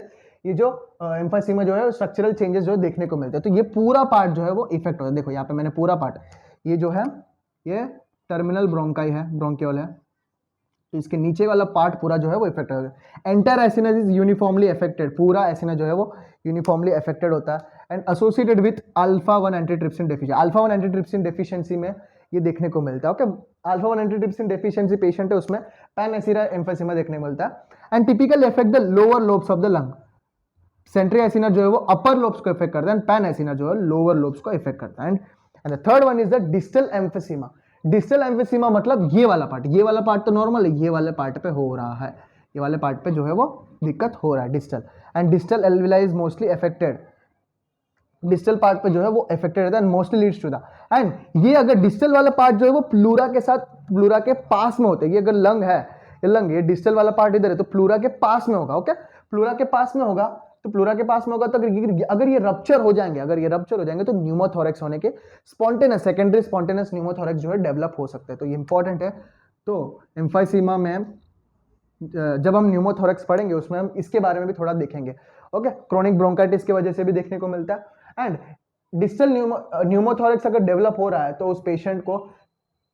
S1: ये जो एम्फाइसीमा जो है स्ट्रक्चरल चेंजेस जो है देखने को मिलते हैं। तो ये पूरा पार्ट जो है वो इफेक्ट होता है। देखो यहाँ पे मैंने पूरा पार्ट, ये जो है ये टर्मिनल ब्रोंकाई है, ब्रोंकियोल है, तो इसके नीचे वाला पार्ट पूरा जो है वो इफेक्ट होगा। Entire acina is uniformly affected, पूरा एसिना जो है वो यूनिफॉर्मली अफेक्टेड होता है and associated with alpha 1 antitrypsin deficiency. Alpha 1 antitrypsin deficiency में ये देखने को मिलता है। Okay, alpha 1 antitrypsin deficiency patient है उसमें पैन एसिनर एम्फेसिमा देखने को मिलता है and typically affect the lower lobes of the lung. Centriacinar जो है वो अपर लोब्स को इफेक्ट करता है एंड पैन एसिनर जो है लोअर लोब्स को इफेक्ट करता है। And the third one is the distal emphysema. Distal emphysema मतलब ये वाला पार्ट तो नॉर्मल है, ये वाले पार्ट पे हो रहा है, ये वाले पार्ट पे जो है वो दिक्कत हो रहा है distal. And distal alveoli is mostly affected, distal part पे जो है वो अफेक्टेड रहता है and mostly leads to the, and ये अगर डिस्टल वाला पार्ट जो है वो प्लूरा के साथ, प्लूरा के पास में होता है। ये अगर लंग है, ये लंग, ये डिस्टल वाला पार्ट इधर है तो प्लूरा के पास में होगा। ओके, प्लूरा के पास में होगा, तो प्लूरा के पास में होगा तो अगर ये रप्चर हो जाएंगे, तो न्यूमोथोरेक्स होने के स्पॉन्टेनियस सेकेंडरी स्पॉन्टेनियस न्यूमोथोरेक्स जो है डेवलप हो सकते हैं। तो ये इंपॉर्टेंट है। तो एम्फाइसीमा में जब हम न्यूमोथोरेक्स पढ़ेंगे उसमें हम इसके बारे में भी थोड़ा देखेंगे। ओके, क्रोनिक ब्रोंकाइटिस की वजह से भी देखने को मिलता है एंड डिस्टल न्यूमोथोरेक्स अगर डेवलप हो रहा है तो उस पेशेंट को,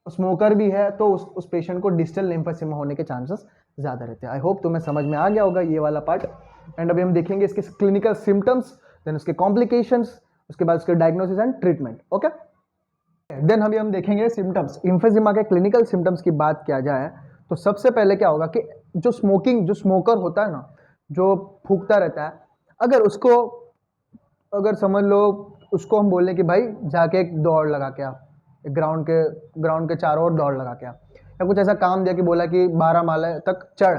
S1: स्मोकर भी है तो उस पेशेंट को डिस्टल लिम्फोसिमा होने के चांसेस ज्यादा रहते हैं। आई होप तुम्हें समझ में आ गया होगा ये वाला पार्ट। एंड अभी हम देखेंगे इसके क्लिनिकल सिम्टम्स, देन उसके कॉम्प्लिकेशंस, उसके बाद उसके diagnosis and treatment. Okay, then अभी हम देखेंगे सिम्टम्स। एम्फेसिमा के क्लिनिकल सिम्टम्स की बात किया जाए तो सबसे पहले क्या होगा कि जो स्मोकर होता है ना, जो फूकता रहता है, अगर समझ लो उसको हम बोले कि भाई जाके एक दौड़ लगा के आ, ग्राउंड के चारों ओर दौड़ लगा के आ, या कुछ ऐसा काम दिया कि बोला कि 12 माले तक चढ़,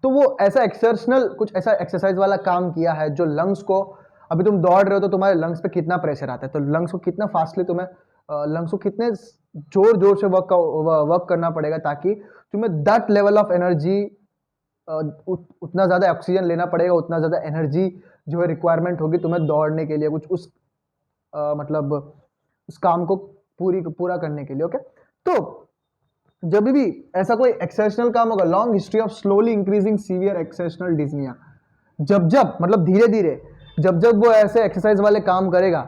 S1: तो वो ऐसा एक्सरसाइज वाला काम किया है जो लंग्स को, अभी तुम दौड़ रहे हो तो तुम्हारे लंग्स पे कितना प्रेशर आता है, तो लंग्स को कितना फास्टली तुम्हें लंग्स को कितने जोर से वर्क करना पड़ेगा ताकि तुम्हें दैट लेवल ऑफ एनर्जी, उतना ज़्यादा ऑक्सीजन लेना पड़ेगा, उतना ज़्यादा एनर्जी जो है रिक्वायरमेंट होगी तुम्हें दौड़ने के लिए, कुछ मतलब उस काम को पूरा करने के लिए। ओके, तो जब भी ऐसा कोई एक्सेशनल काम होगा, long history of slowly increasing severe exertional dyspnoea, जब मतलब धीरे धीरे जब वो ऐसे एक्सरसाइज वाले काम करेगा,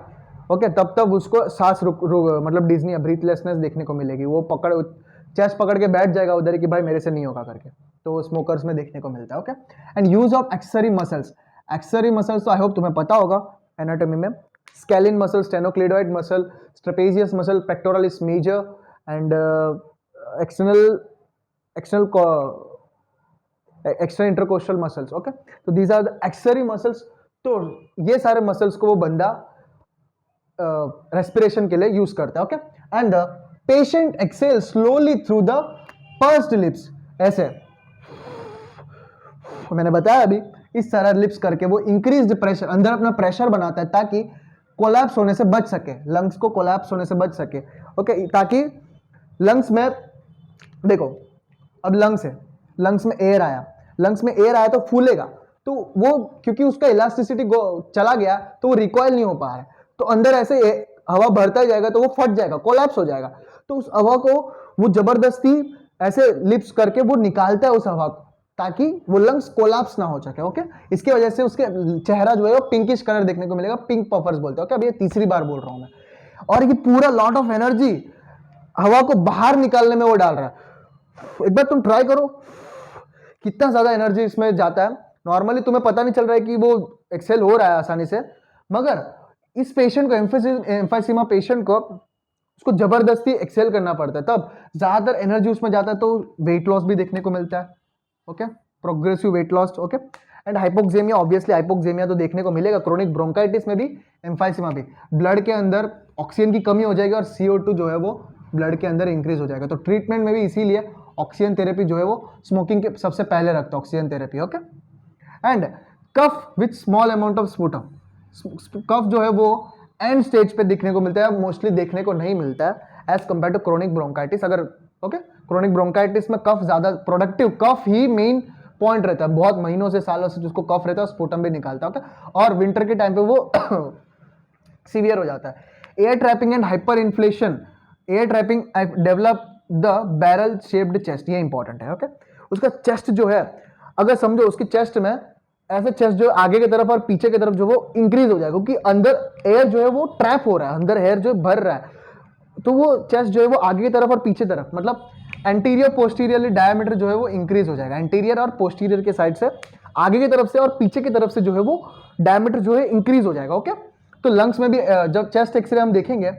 S1: ओके, तब उसको सांस मतलब डिस्निया, ब्रीथलेसनेस देखने को मिलेगी। वो चेस्ट पकड़ के बैठ जाएगा उधर कि भाई मेरे से नहीं होगा करके, तो स्मोकर्स में देखने को मिलता है। Okay, and use of accessory muscles तो आई होप तुम्हें पता होगा एनाटॉमी में, scalene muscle, sternocleidomastoid muscle, trapezius muscle, pectoralis major and external intercostal muscles. Okay, तो these are the accessory muscles. तो ये सारे मसल्स को वो बंदा रेस्पिरेशन के लिए यूज करता है। Okay, and the patient exhale slowly through the pursed lips, ऐसे मैंने बताया अभी, इस तरह लिप्स करके वो इंक्रीज प्रेशर, अंदर अपना प्रेशर बनाता है ताकि कोलैप्स होने से बच सके, लंग्स को कोलैप्स होने से बच सके। ओके, ताकि लंग्स में देखो, अब लंग्स है, लंग्स में एयर आया, लंग्स में एयर आया तो फूलेगा, तो वो क्योंकि उसका इलास्टिसिटी चला गया तो वो रिकॉइल नहीं हो पा रहा है, तो अंदर ऐसे हवा भरता जाएगा तो वो फट जाएगा, कोलैप्स हो जाएगा। तो उस हवा को वो जबरदस्ती ऐसे लिप्स करके वो निकालता है उस हवा को, ताकि वो लंग्स कोलैप्स ना हो सके। ओके, इसकी वजह से उसके चेहरा जो है वो पिंकिश कलर देखने को मिलेगा, पिंक पफर्स बोलते हैं। ओके, अब ये तीसरी बार बोल रहा हूं मैं, और ये पूरा लॉट ऑफ एनर्जी हवा को बाहर निकालने में वो डाल रहा है। एक बार तुम ट्राई करो, कितना ज्यादा एनर्जी इसमें जाता है। नॉर्मली तुम्हें पता नहीं चल रहा है कि वो एक्सेल हो रहा है आसानी से, मगर इस पेशेंट को, एम्फाइसीमा पेशेंट को, उसको जबरदस्ती एक्सेल करना पड़ता है, तब ज्यादातर एनर्जी उसमें जाता है, तो वेट लॉस भी देखने को मिलता है। Okay, progressive weight loss. Okay, and hypoxaemia, obviously hypoxaemia तो देखने को मिलेगा क्रोनिक ब्रोंकाइटिस में भी, एम्फाइसीमा भी। ब्लड के अंदर ऑक्सीजन की कमी हो जाएगी और CO2 जो है वो ब्लड के अंदर इंक्रीज हो जाएगा। तो ट्रीटमेंट में भी इसीलिए ऑक्सीजन थेरेपी जो है वो स्मोकिंग के सबसे पहले रखता है, oxygen therapy. Okay, and cough with small amount of sputum, cough जो है वो एंड स्टेज पे दिखने को मिलता है, मोस्टली देखने को नहीं मिलता है as compare to chronic bronchitis. अगर ओके, क्रोनिक ब्रोंकाइटिस में कफ ज्यादा प्रोडक्टिव, कफ ही मेन पॉइंट रहता है, बहुत महीनों से सालों से जिसको कफ रहता है स्पूटम भी निकालता है। ओके, और विंटर के टाइम पे वो सीवियर हो जाता है। Air trapping and hyper inflation, air trapping develop the barrel shaped chest, ये इंपॉर्टेंट है। ओके, उसका चेस्ट जो है, अगर समझो उसकी चेस्ट में ऐसे चेस्ट जो आगे की तरफ और पीछे की तरफ जो वो इंक्रीज हो जाएगा, क्योंकि अंदर एयर जो है वो ट्रैप हो रहा है, अंदर एयर जो भर रहा है, तो वो चेस्ट जो है वो आगे की तरफ और पीछे तरफ, मतलब एंटीरियर पोस्टीरियरली डायमीटर जो है वो इंक्रीज हो जाएगा, एंटीरियर और पोस्टीरियर के साइड से, आगे की तरफ से और पीछे की तरफ से जो है वो डायमीटर जो है इंक्रीज हो जाएगा। ओके, तो लंग्स में भी जब चेस्ट एक्सरे हम देखेंगे,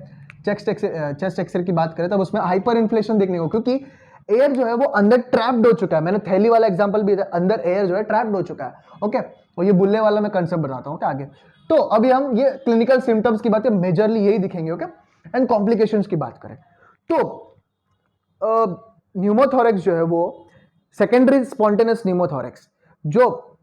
S1: चेस्ट एक्सरे की बात करें तब उसमें हाइपर इन्फ्लेशन देखने को, क्योंकि एयर जो है वो अंदर ट्रैप्ड हो चुका है। मैंने थैली वाला एग्जांपल भी दिया, अंदर एयर जो है ट्रैप्ड हो चुका है। ओके, और ये बुल्ले वाला मैं कंसेप्ट बताता हूँ आगे। तो अभी हम ये क्लिनिकल सिम्टम्स की बातें मेजरली यही दिखेंगे। ओके, एंड कॉम्प्लिकेशंस की बात करें तो न्यूमोथोरेक्स जो है वो सेकेंडरी स्पॉन्टेनियस न्यूमोथोरेक्स, जो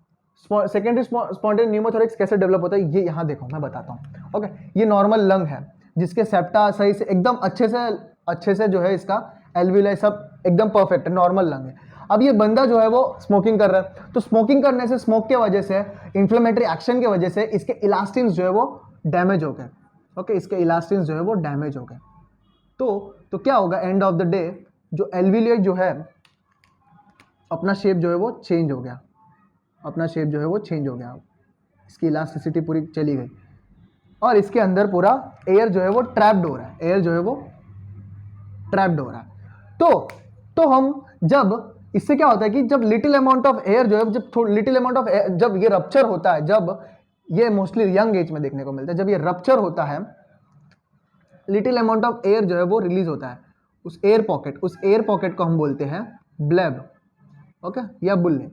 S1: सेकेंडरी स्पॉन्टेनियस न्यूमोथोरेक्स कैसे डेवलप होता है ये यहां देखो मैं बताता हूं। ओके, ये नॉर्मल लंग है जिसके सेप्टा सही से एकदम अच्छे से जो है इसका एल्वियोलाई सब एकदम परफेक्ट है, नॉर्मल लंग है। अब ये बंदा जो है वो स्मोकिंग कर रहा है, तो स्मोकिंग करने से, स्मोक के वजह से, इन्फ्लेमेटरी एक्शन की वजह से इसके इलास्टिन्स जो है वो डैमेज हो गए। ओके, इसके इलास्टिन्स जो है वो डैमेज हो गए, तो क्या होगा, एंड ऑफ द डे जो एल्वियोलाई जो है अपना शेप जो है वो चेंज हो गया, अपना शेप जो है वो चेंज हो गया, इसकी इलास्टिसिटी पूरी चली गई और इसके अंदर पूरा एयर जो है वो ट्रैप्ड हो रहा है, एयर जो है वो ट्रैप्ड हो रहा है। तो हम जब, इससे क्या होता है कि जब लिटिल अमाउंट ऑफ एयर जो है, जब लिटिल अमाउंट ऑफ एयर, जब ये रप्चर होता है, जब ये मोस्टली यंग एज में देखने को मिलता है, जब ये रप्चर होता है, लिटिल अमाउंट ऑफ एयर जो है वो रिलीज होता है, उस एयर पॉकेट को हम बोलते हैं ब्लेब। ओके, या बुल्ले।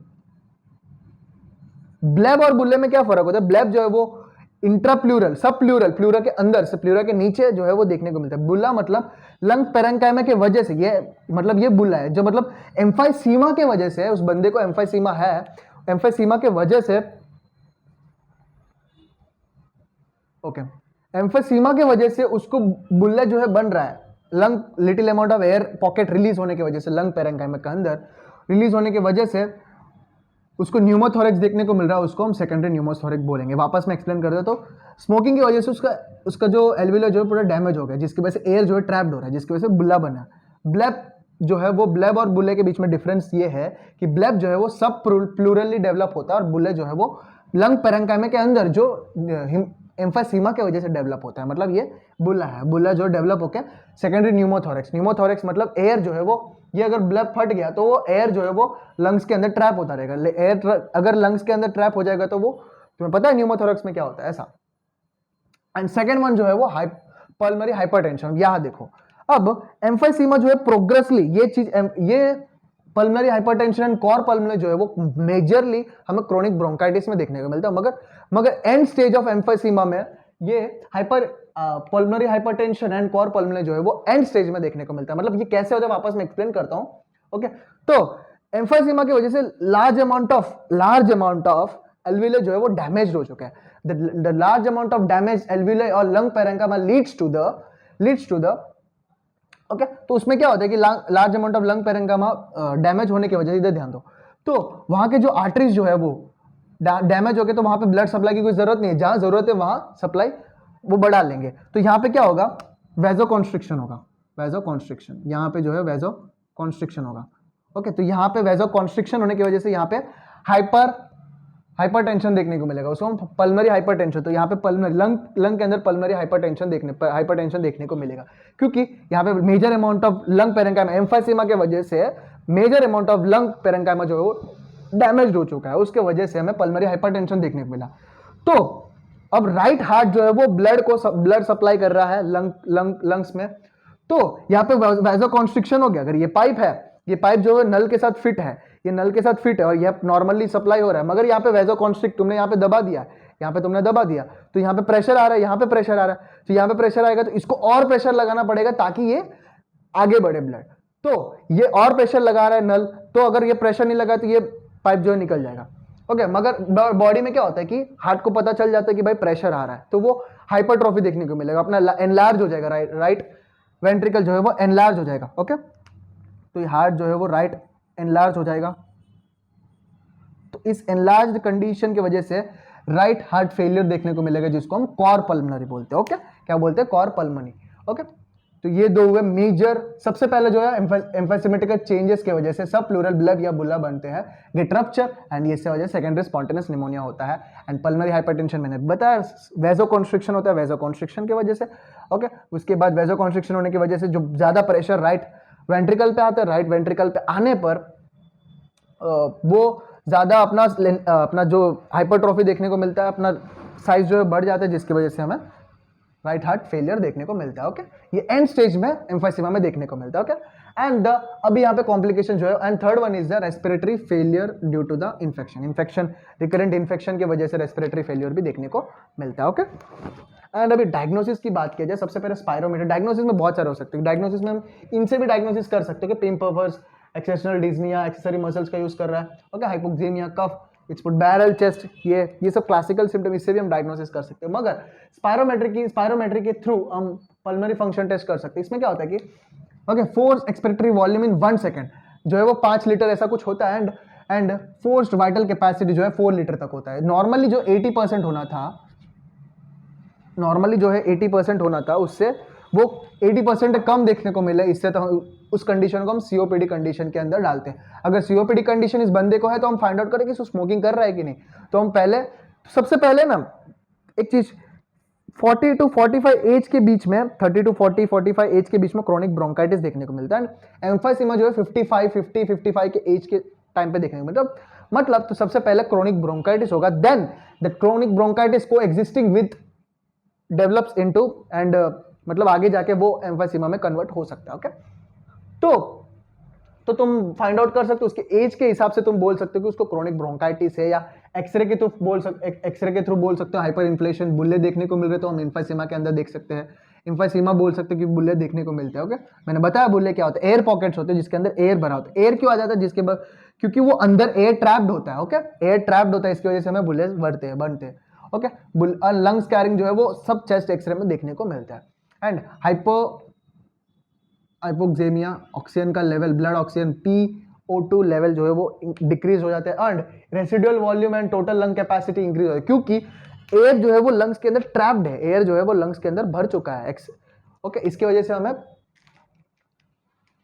S1: ब्लेब और बुल्ले में क्या फर्क होता है, ब्लेब जो है वो इंट्राप्लूरल, सब प्लूरल, प्लूरा के अंदर से प्लूरा के नीचे जो है वो देखने को मिलता है। बुल्ला मतलब लंग पेरेन्काइमा के वजह से, ये मतलब ये बुल्ला है जो मतलब एम्फाइसीमा के वजह से, उस बंदे को एम्फाइसीमा है, एम्फाइसीमा के वजह से, ओके, एम्फाइसीमा के वजह से उसको बुल्ला जो है बन रहा है, lung little amount of air pocket release होने की वजह से, लंग पेरेन्काइमा के अंदर रिलीज होने की वजह से उसको न्यूमोथोरेक्स देखने को मिल रहा है, उसको हम सेकेंडरी न्यूमोथोरेक्स बोलेंगे। वापस मैं एक्सप्लेन कर देता हूं, तो स्मोकिंग की वजह से उसका जो एल्वियोलाई जो है पूरा डैमेज हो गया, जिसकी वजह से एयर जो है ट्रैप्ड हो रहा है, जिसकी वजह से बुल्ला बना। ब्लेब जो है वो, ब्लेब और बुल्ले के बीच में डिफरेंस ये है कि ब्लेब जो है वो सब प्लूरली डेवलप होता है और बुल्ले जो है वो लंग पेरेन्काइमा के अंदर जो एम्फाइसीमा की वजह से डेवलप होता है, मतलब ये बुल्ला है, बुल्ला जो डेवलप होकर सेकेंडरी न्यूमोथोरेक्स मतलब एयर जो है वो, ये अगर ब्लेब फट गया तो वो एयर जो है वो लंग्स के अंदर ट्रैप होता रहेगा। एयर अगर लंग्स के अंदर ट्रैप हो जाएगा तो वो, तुम्हें पता है न्यूमोथोरेक्स में क्या होता है, ऐसा। एंड सेकेंड वन जो है वो पल्मोनरी हाइपरटेंशन। यहां देखो, अब एम्फाइसीमा जो है प्रोग्रेसली, ये चीज, ये pulmonary hypertension and cor pulmonary जो है वो मेजरली हमें क्रोनिक ब्रोंकाइटिस में देखने को मिलता है, मगर एंड स्टेज ऑफ एम्फाइसीमा में ये pulmonary hypertension and core pulmonary जो है वो एंड स्टेज में देखने को मिलता है। मतलब ये कैसे होता है वापस मैं एक्सप्लेन करता हूं। ओके, तो एम्फाइसीमा की वजह से लार्ज अमाउंट ऑफ एल्विले जो है वो डैमेज हो चुका है। The large amount of damage alveoli और lung parenchyma leads to the okay, तो उसमें क्या होता है कि large amount of lung parenchyma damage होने की वजह से, इधर ध्यान दो, तो वहां के जो आर्टरीज जो है वो डैमेज हो गए, तो वहां पे ब्लड सप्लाई की कोई जरूरत नहीं है, जहां जरूरत है वहां सप्लाई वो बढ़ा लेंगे। तो यहाँ पे क्या होगा, वेजो कॉन्स्ट्रिक्शन होगा, वेजो कॉन्स्ट्रिक्शन, यहाँ पे जो है वेजो कॉन्स्ट्रिक्शन होगा। ओके, तो यहाँ पे वेजो कॉन्स्ट्रिक्शन होने की वजह से यहाँ पे हाइपरटेंशन देखने को मिलेगा, उसको हम पल्मोनरी हाइपरटेंशन, तो यहाँ पे पल्मोनरी लंग के अंदर पल्मोनरी हाइपरटेंशन देखने को मिलेगा, क्योंकि यहाँ पे major amount of lung parenchyma emphysema के वजह से major amount of lung parenchyma जो है वो डैमेज हो चुका है, उसके वजह से हमें पल्मोनरी हाइपरटेंशन देखने को मिला। तो अब राइट हार्ट जो है वो ब्लड सप्लाई कर रहा है लंग्स में, तो यहाँ पे वेजो कॉन्स्ट्रिक्शन हो गया। अगर ये पाइप है, ये पाइप जो है नल के साथ फिट है, ये नल के साथ फिट है और यह नॉर्मली सप्लाई हो रहा है, मगर यहाँ पे वेजो कॉन्स्ट्रिक्ट तुमने यहाँ पे दबा दिया, यहाँ पे तुमने दबा दिया, तो यहाँ पे प्रेशर आ रहा है, यहाँ पे प्रेशर आ रहा है, तो यहाँ पे प्रेशर आएगा तो इसको और प्रेशर लगाना पड़ेगा ताकि ये आगे बढ़े ब्लड। तो ये और प्रेशर लगा रहा है नल, तो अगर ये प्रेशर नहीं लगा तो ये पाइप जो है निकल जाएगा। ओके, मगर बॉडी में क्या होता है कि हार्ट को पता चल जाता है कि भाई प्रेशर आ रहा है, तो वो हाइपरट्रॉफी देखने को मिलेगा, अपना एनलार्ज हो जाएगा, राइट वेंट्रिकल जो है वो एनलार्ज हो जाएगा। ओके, तो ये हार्ट जो है वो राइट एनलार्ज हो जाएगा। तो इस एनलार्ज्ड कंडीशन की वजह से राइट हार्ट फेलियर देखने को मिलेगा, जिसको हम कॉर पल्मोनरी बोलते हैं। ओके, क्या बोलते हैं, कॉर पल्मोनरी। ओके, तो ये दो हुए मेजर। सबसे पहले जो है एम्फाइसेमेटिक चेंजेस की वजह से सब प्लूरल ब्लब या बुला बनते हैं, गेट रप्चर, एंड इससे वजह सेकेंडरी स्पॉन्टेनियस निमोनिया होता है। एंड पल्मोनरी हाइपरटेंशन मैंने बताया, वेजो कॉन्स्ट्रिक्शन होता है, वेजो कॉन्स्ट्रिक्शन की वजह से। ओके, उसके बाद वेजो कॉन्स्ट्रिक्शन होने की वजह से जो ज्यादा प्रेशर राइट वेंट्रिकल पे आता है, राइट वेंट्रिकल पे आने पर वो ज्यादा अपना जो हाइपरट्रॉफी देखने को मिलता है, अपना साइज जो है बढ़ जाता है, जिसकी वजह से हमें राइट हार्ट फेलियर देखने को मिलता है। ओके, ये एंड स्टेज में एम्फाइसीमा में देखने को मिलता है। ओके, एंड अभी यहाँ पे कॉम्प्लिकेशन जो है, and third one is the respiratory failure due to the infection, recurrent infection की वजह से रेस्पिरेटरी फेलियर भी देखने को मिलता है। ओके, एंड अभी डायग्नोसिस की बात किया जाए, सबसे पहले स्पायरोमीटर। डायग्नोसिस में बहुत सारे हो सकते हैं, डायग्नोसिस में हम इनसे भी डायग्नोसिस कर सकते हैं कि पेन पर्पस, एक्सेशनल डिज्निया, एक्सेसरी मसल्स का यूज कर रहा है। Okay, hypoxaemia, cough, it's put barrel chest, ये सब क्लासिकल सिम्टम, इससे भी हम डायग्नोसिस कर सकते हैं। मगर स्पायरोमेट्री के थ्रू हम पल्मोनरी फंक्शन टेस्ट कर सकते हैं। इसमें क्या होता है कि ओके, फोर्स एक्सपिरेटरी वॉल्यूम इन 1 सेकेंड जो है वो 5 लीटर ऐसा कुछ होता है, एंड फोर्स्ड वाइटल कैपेसिटी जो है 4 लीटर तक होता है। नॉर्मली जो 80% होना था, नॉर्मली जो है 80% होना था, उससे वो 80% कम देखने को मिले। इससे तो उस कंडीशन को हम सीओपीडी कंडीशन के अंदर डालते हैं। अगर सीओपीडी कंडीशन इस बंदे को है तो हम फाइंड आउट करें कि वो स्मोकिंग कर रहा है कि नहीं। तो हम सबसे पहले ना एक चीज, 40 to 45 एज के बीच में, 30 to 45 एज के बीच में क्रोनिक ब्रोंकाइटिस देखने को मिलता है। एम्फाइसीमा जो है 55 के एज के टाइम पे देखने को मिलता है। मतलब तो सबसे पहले क्रोनिक ब्रोंकाइटिस होगा, देन द क्रोनिक ब्रोंकाइटिस को existing with develops into, and मतलब आगे जाके वो एम्फाइसीमा में कन्वर्ट हो सकता है। ओके, तो तुम फाइंड आउट कर सकते हो, उसके एज के हिसाब से तुम बोल सकते हो कि उसको क्रोनिक ब्रोंकाइटिस है, या एक्सरे के थ्रू बोल सकते हो हाइपर इन्फ्लेशन, बुल्ले देखने को मिल रहे तो हम एम्फाइसीमा के अंदर देख सकते हैं। एम्फाइसीमा बोल सकते हैं कि बुल्ले देखने को मिलते हैं। ओके, मैंने बताया बुल्ले क्या होता है, एयर पॉकेट्स होते हैं जिसके अंदर एयर भरा होता है। एयर क्यों आ जाता है, जिसके बाद क्योंकि वो अंदर एयर ट्रैप्ड होता है। ओके, एयर ट्रैप्ड होता है, इसकी वजह से हमें बुल्ले बनते हैं। ओके, लंग्स कैरिंग जो है वो सब चेस्ट एक्सरे में देखने को मिलता है। एंड हाइपोक्सेमिया, ऑक्सीजन का level, blood oxygen PO2 level जो है वो डिक्रीज हो जाता है, and residual volume and total lung capacity increase हो जाती है, क्योंकि एयर जो है वो लंग्स के अंदर ट्रैप्ड है, एयर जो है वो लंग्स के अंदर भर चुका है। ओके, इसकी वजह से हमें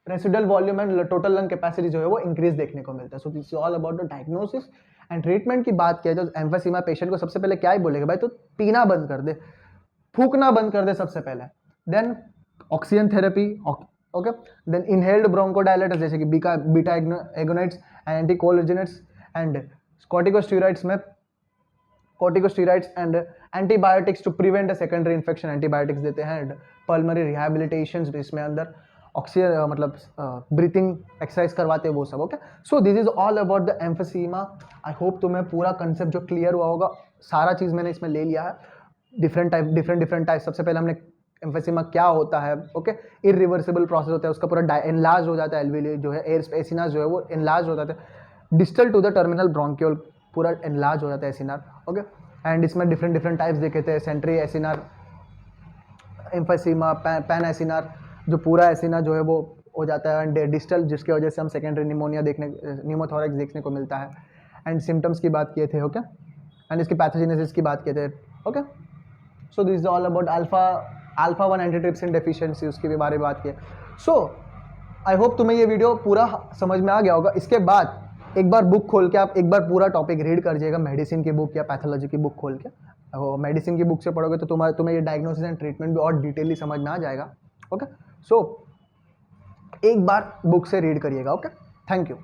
S1: residual volume and total lung capacity जो है वो इंक्रीज देखने को मिलता है। So this is all about the diagnosis and treatment की बात किया जाए, एम्फाइसीमा पेशेंट को सबसे पहले क्या ही बोलेगा, भाई तो पीना बंद कर दे, फूकना बंद कर दे सबसे पहले, then oxygen therapy, okay, then inhaled bronchodilators जैसे कि बीटा एगोनाइट्स एंड एंटीकोलिजिनेट्स, एंड कॉर्टिकोस्टेरॉइड्स में corticosteroids and antibiotics to prevent a secondary infection, antibiotics देते हैं, एंड पल्मोनरी रिहैबिलिटेशंस भी इसमें अंदर ऑक्सीजन मतलब ब्रीथिंग एक्सरसाइज करवाते हैं वो सब। Okay, so this is all about the emphysema. I hope तुम्हें पूरा कंसेप्ट जो क्लियर हुआ होगा, सारा चीज़ मैंने इसमें ले लिया है। डिफरेंट टाइप, सबसे पहले हमने एम्फाइसीमा क्या होता है, ओके, इरिवर्सिबल प्रोसेस होता है, उसका पूरा एनलार्ज हो जाता है एल्वियोली जो है, एसिनार जो है वो एनलार्ज हो जाता है, distal to the terminal bronchiole पूरा एनलार्ज हो जाता है एसिनार, ओके। एंड इसमें डिफरेंट डिफरेंट टाइप्स देखे थे, centriacinar emphysema, panacinar, जो पूरा एसिना जो है वो हो जाता है, एंड डिस्टल जिसकी वजह से हम सेकेंडरी निमोनिया न्यूमोथोरैक्स देखने को मिलता है। एंड सिम्टम्स की बात किए थे, ओके, एंड इसके पैथोजेनेसिस की बात किए थे, okay. So this is all about alpha 1 antitrypsin deficiency, उसके भी बारे में बात किए। सो आई होप तुम्हें ये वीडियो पूरा समझ में आ गया होगा। इसके बाद एक बार बुक खोल के आप एक बार पूरा टॉपिक रीड कर जाइएगा, मेडिसिन की बुक या पैथोलॉजी की बुक खोल के। मेडिसिन की बुक से पढ़ोगे तो तुम्हें ये डायग्नोसिस एंड ट्रीटमेंट भी और डिटेलली समझ में आ जाएगा, ओके। सो एक बार बुक से रीड करिएगा, ओके। Thank you.